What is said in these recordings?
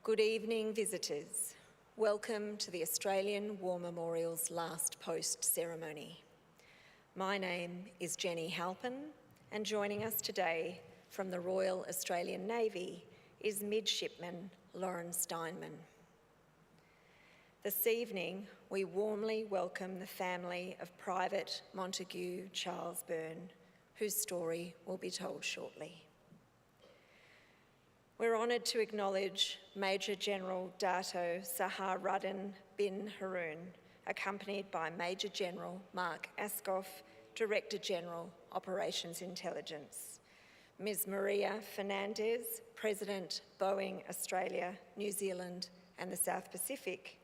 Good evening, visitors. Welcome to the Australian War Memorial's last post ceremony. My name is Jenny Halpin, and joining us today from the Royal Australian Navy is Midshipman Lauren Steinman. This evening, we warmly welcome the family of Private Montague Charles Byrne, whose story will be told shortly. We're honoured to acknowledge Major General Dato Sahar bin Haroon, accompanied by Major General Mark Ascoff, Director General, Operations Intelligence, Ms Maria Fernandez, President, Boeing Australia, New Zealand and the South Pacific,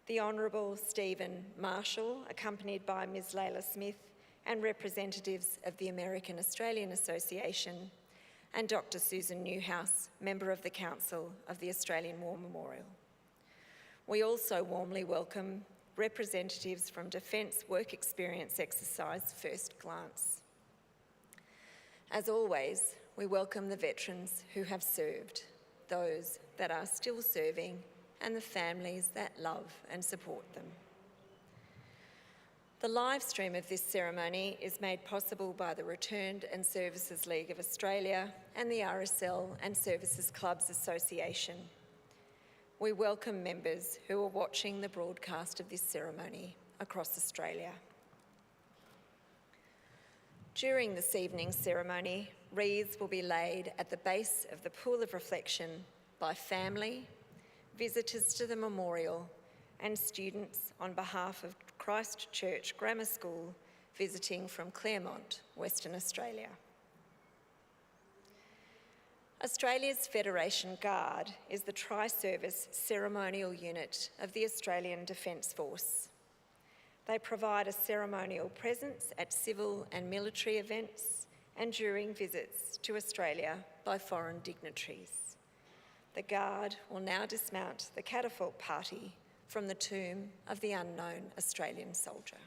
the Honourable Stephen Marshall, accompanied by Ms Layla Smith and representatives of the American Australian Association, and Dr Susan Newhouse, Member of the Council of the Australian War Memorial. We also warmly welcome representatives from Defence Work Experience Exercise First Glance. As always, we welcome the veterans who have served, those that are still serving, and the families that love and support them. The live stream of this ceremony is made possible by the Returned and Services League of Australia and the RSL and Services Clubs Association. We welcome members who are watching the broadcast of this ceremony across Australia. During this evening's ceremony, wreaths will be laid at the base of the Pool of Reflection by family, visitors to the memorial, and students on behalf of Christ Church Grammar School visiting from Claremont, Western Australia. Australia's Federation Guard is the tri-service ceremonial unit of the Australian Defence Force. They provide a ceremonial presence at civil and military events and during visits to Australia by foreign dignitaries. The Guard will now dismount the catapult party from the tomb of the unknown Australian soldier.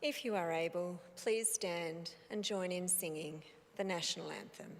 If you are able, please stand and join in singing the national anthem.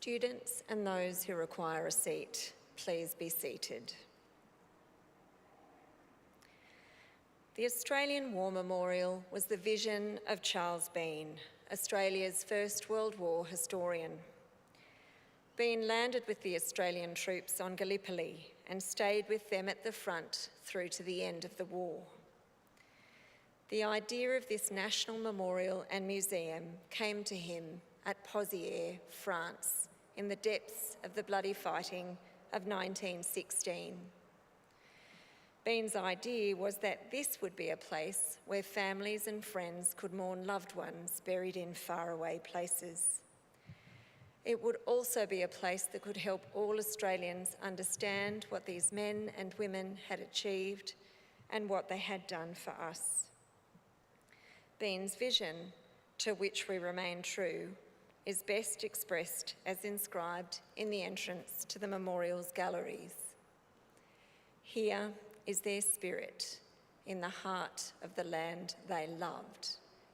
Students and those who require a seat, please be seated. The Australian War Memorial was the vision of Charles Byrne, Australia's First World War historian. Byrne landed with the Australian troops on Gallipoli and stayed with them at the front through to the end of the war. The idea of this national memorial and museum came to him at Pozières, France, in the depths of the bloody fighting of 1916. Byrne's idea was that this would be a place where families and friends could mourn loved ones buried in faraway places. It would also be a place that could help all Australians understand what these men and women had achieved and what they had done for us. Byrne's vision, to which we remain true, is best expressed as inscribed in the entrance to the memorial's galleries. Here is their spirit in the heart of the land they loved,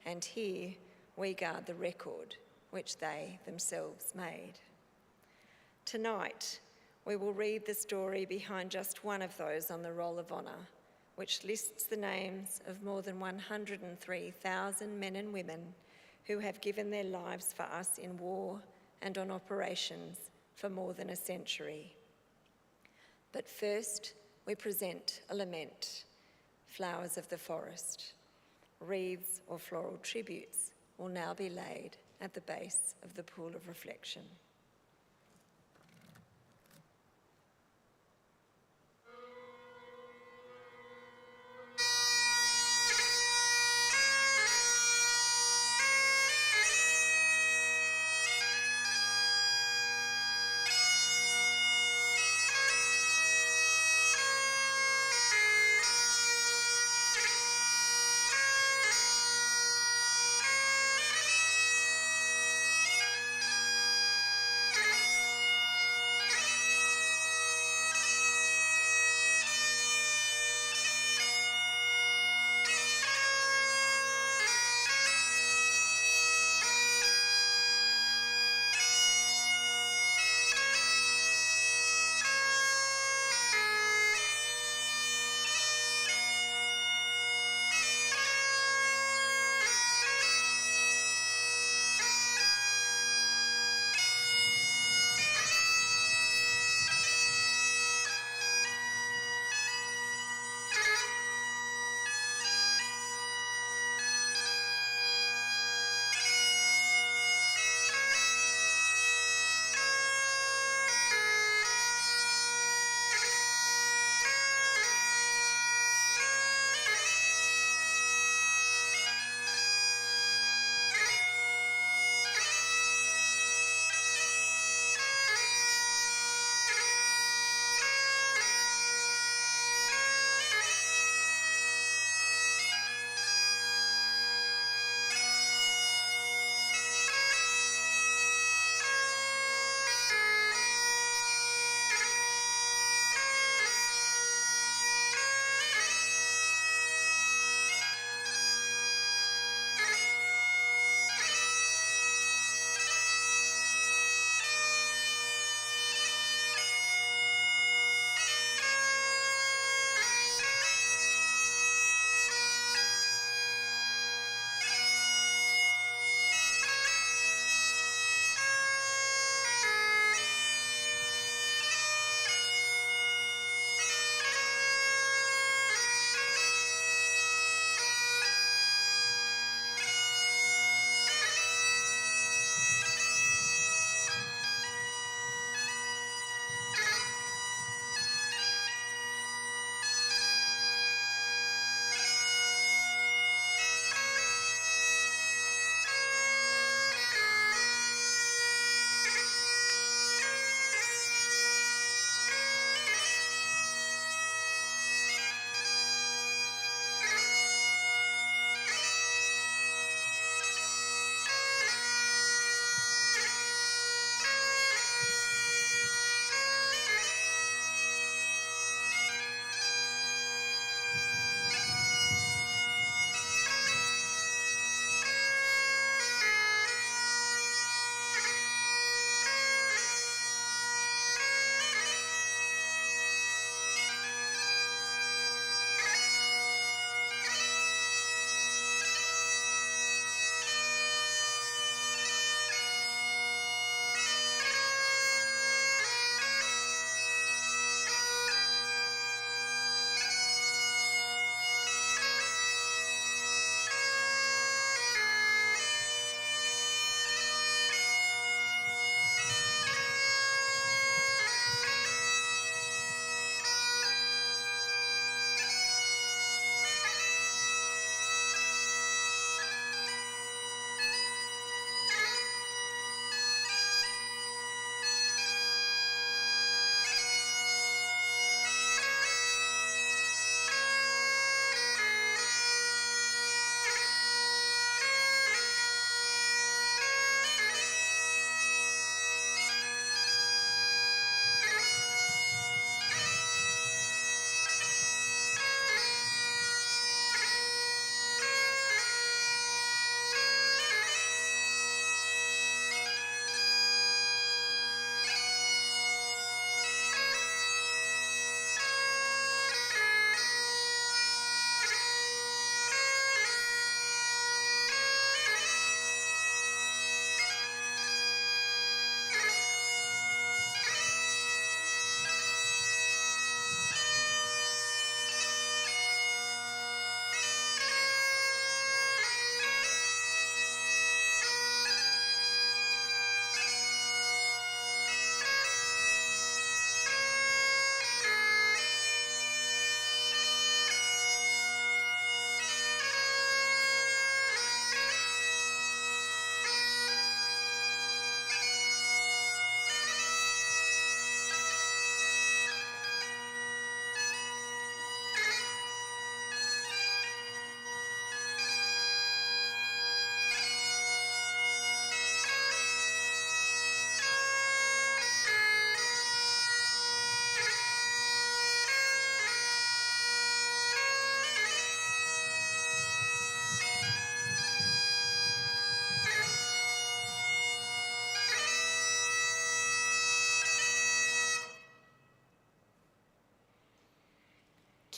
and here we guard the record which they themselves made. Tonight, we will read the story behind just one of those on the Roll of Honour, which lists the names of more than 103,000 men and women who have given their lives for us in war and on operations for more than a century. But first, we present a lament, Flowers of the Forest. Wreaths or floral tributes will now be laid at the base of the pool of reflection.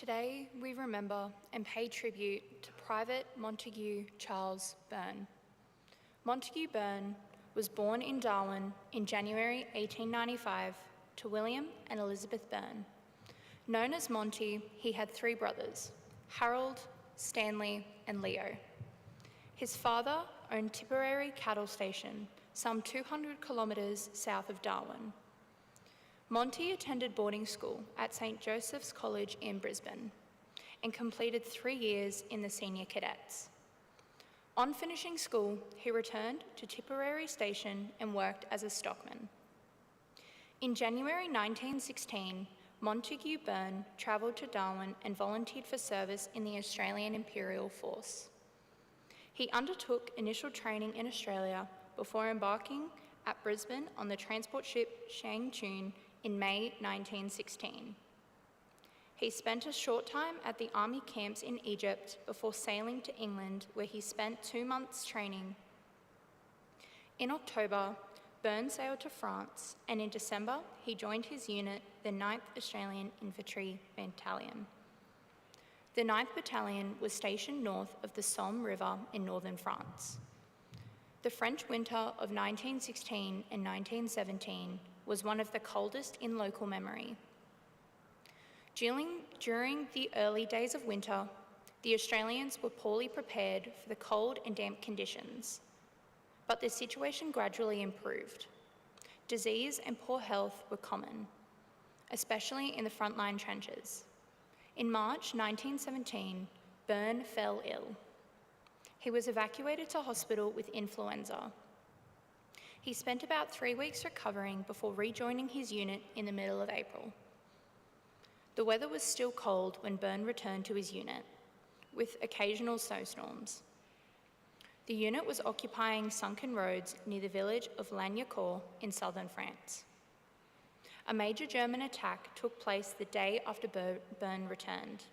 Today, we remember and pay tribute to Private Montague Charles Byrne. Montague Byrne was born in Darwin in January 1895 to William and Elizabeth Byrne. Known as Monty, he had 3 brothers, Harold, Stanley, and Leo. His father owned Tipperary Cattle Station, some 200 kilometres south of Darwin. Monty attended boarding school at St. Joseph's College in Brisbane and completed 3 years in the senior cadets. On finishing school, he returned to Tipperary Station and worked as a stockman. In January 1916, Montague Byrne travelled to Darwin and volunteered for service in the Australian Imperial Force. He undertook initial training in Australia before embarking at Brisbane on the transport ship Shang Chun in May 1916. He spent a short time at the army camps in Egypt before sailing to England, where he spent 2 months training. In October, Byrne sailed to France, and in December, he joined his unit, the 9th Australian Infantry Battalion. The 9th Battalion was stationed north of the Somme River in northern France. The French winter of 1916 and 1917 was one of the coldest in local memory. During the early days of winter, the Australians were poorly prepared for the cold and damp conditions, but the situation gradually improved. Disease and poor health were common, especially in the frontline trenches. In March 1917, Byrne fell ill. He was evacuated to hospital with influenza. He spent about 3 weeks recovering before rejoining his unit in the middle of April. The weather was still cold when Byrne returned to his unit, with occasional snowstorms. The unit was occupying sunken roads near the village of Lagnacourt in southern France. A major German attack took place the day after Byrne returned.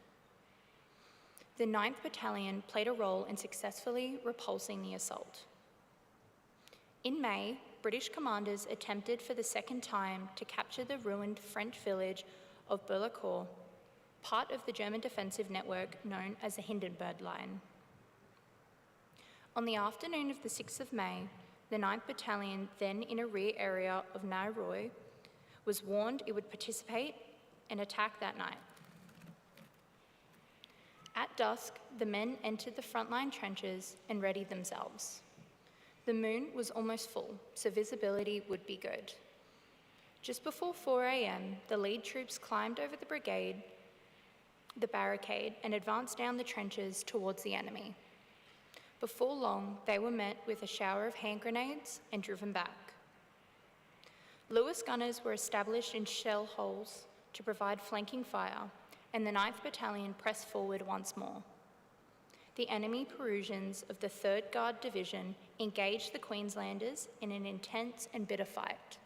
The 9th Battalion played a role in successfully repulsing the assault. In May, British commanders attempted for the second time to capture the ruined French village of Bullecourt, part of the German defensive network known as the Hindenburg Line. On the afternoon of the 6th of May, the 9th Battalion, then in a rear area of Nairobi, was warned it would participate in an attack that night. At dusk, the men entered the frontline trenches and readied themselves. The moon was almost full, so visibility would be good. Just before 4 a.m., the lead troops climbed over the barricade, and advanced down the trenches towards the enemy. Before long, they were met with a shower of hand grenades and driven back. Lewis gunners were established in shell holes to provide flanking fire, and the 9th Battalion pressed forward once more. The enemy Parisians of the 3rd Guard Division engaged the Queenslanders in an intense and bitter fight.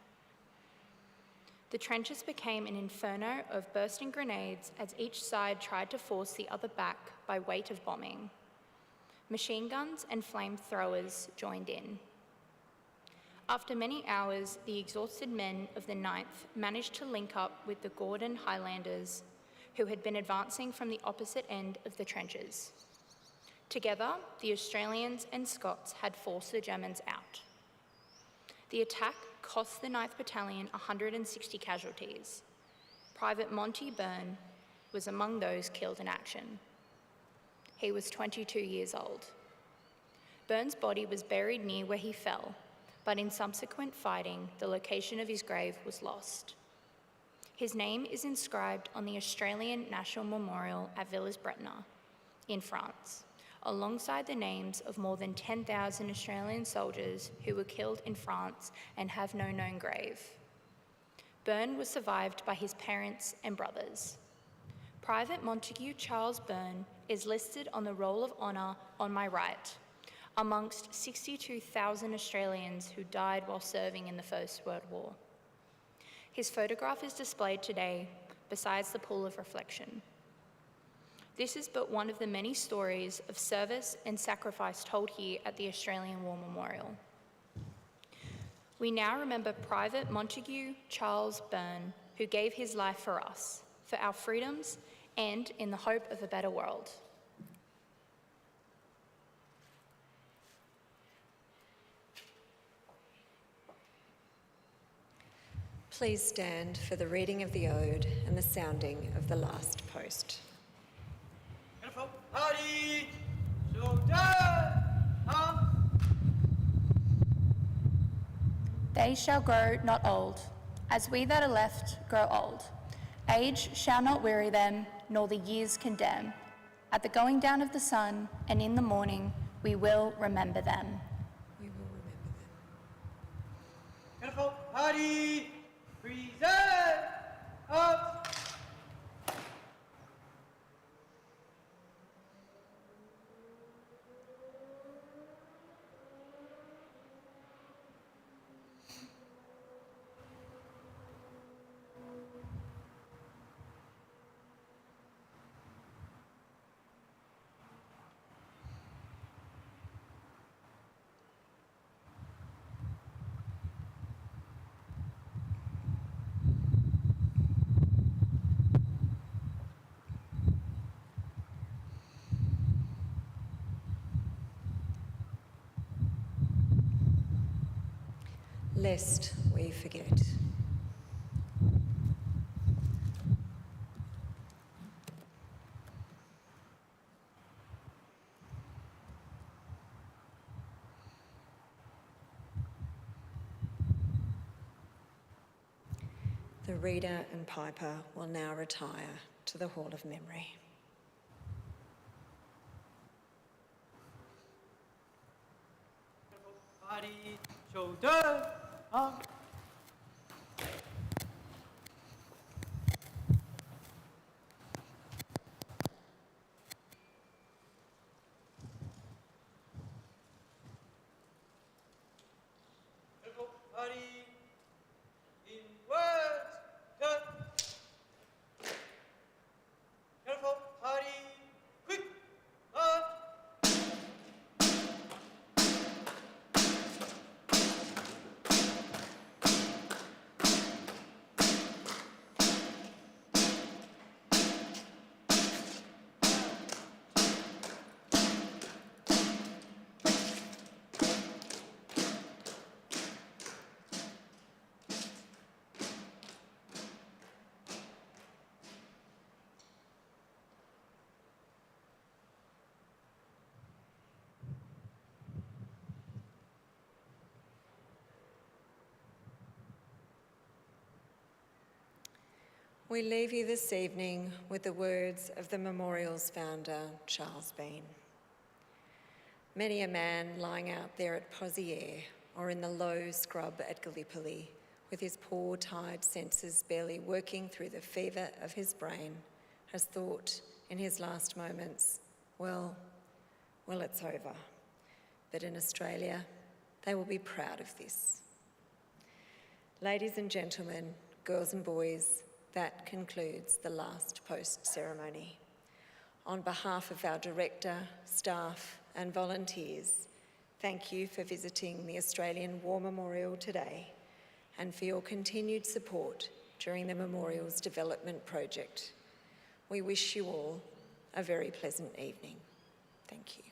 The trenches became an inferno of bursting grenades as each side tried to force the other back by weight of bombing. Machine guns and flamethrowers joined in. After many hours, the exhausted men of the 9th managed to link up with the Gordon Highlanders, who had been advancing from the opposite end of the trenches. Together, the Australians and Scots had forced the Germans out. The attack cost the 9th Battalion 160 casualties. Private Monty Byrne was among those killed in action. He was 22 years old. Byrne's body was buried near where he fell, but in subsequent fighting, the location of his grave was lost. His name is inscribed on the Australian National Memorial at Villers-Bretonneux in France, alongside the names of more than 10,000 Australian soldiers who were killed in France and have no known grave. Byrne was survived by his parents and brothers. Private Montague Charles Byrne is listed on the Roll of Honour on my right, amongst 62,000 Australians who died while serving in the First World War. His photograph is displayed today besides the pool of reflection. This is but one of the many stories of service and sacrifice told here at the Australian War Memorial. We now remember Private Montague Charles Byrne, who gave his life for us, for our freedoms and in the hope of a better world. Please stand for the reading of the ode and the sounding of the last post. They shall grow not old, as we that are left grow old. Age shall not weary them, nor the years condemn. At the going down of the sun, and in the morning, we will remember them. We will remember them. Beautiful party, present, up. Lest we forget. The reader and piper will now retire to the Hall of Memory. Party, shoulder, up. Beautiful party, inward, turn. Beautiful party, quick, up. We leave you this evening with the words of the memorial's founder, Charles Byrne. Many a man lying out there at Pozières or in the low scrub at Gallipoli, with his poor, tired senses barely working through the fever of his brain, has thought in his last moments, well, it's over. But in Australia, they will be proud of this. Ladies and gentlemen, girls and boys, that concludes the last post ceremony. On behalf of our director, staff and volunteers, thank you for visiting the Australian War Memorial today and for your continued support during the memorial's development project. We wish you all a very pleasant evening. Thank you.